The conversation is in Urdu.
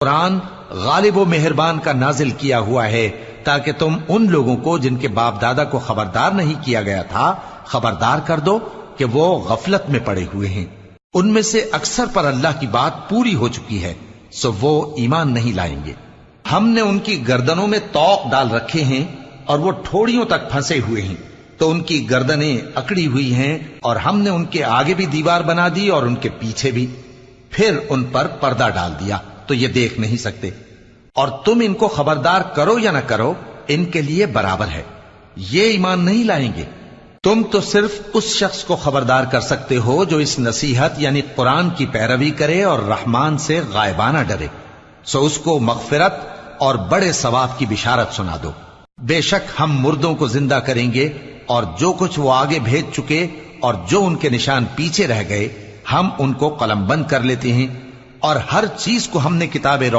قرآن غالب و مہربان کا نازل کیا ہوا ہے تاکہ تم ان لوگوں کو جن کے باپ دادا کو خبردار نہیں کیا گیا تھا خبردار کر دو کہ وہ غفلت میں پڑے ہوئے ہیں۔ ان میں سے اکثر پر اللہ کی بات پوری ہو چکی ہے، سو وہ ایمان نہیں لائیں گے۔ ہم نے ان کی گردنوں میں طوق ڈال رکھے ہیں اور وہ ٹھوڑیوں تک پھنسے ہوئے ہیں، تو ان کی گردنیں اکڑی ہوئی ہیں، اور ہم نے ان کے آگے بھی دیوار بنا دی اور ان کے پیچھے بھی، پھر ان پر پردہ ڈال دیا تو یہ دیکھ نہیں سکتے۔ اور تم ان کو خبردار کرو یا نہ کرو، ان کے لیے برابر ہے، یہ ایمان نہیں لائیں گے۔ تم تو صرف اس شخص کو خبردار کر سکتے ہو جو اس نصیحت یعنی قرآن کی پیروی کرے اور رحمان سے غائبانہ ڈرے، سو اس کو مغفرت اور بڑے ثواب کی بشارت سنا دو۔ بے شک ہم مردوں کو زندہ کریں گے، اور جو کچھ وہ آگے بھیج چکے اور جو ان کے نشان پیچھے رہ گئے ہم ان کو قلم بند کر لیتے ہیں، اور ہر چیز کو ہم نے کتاب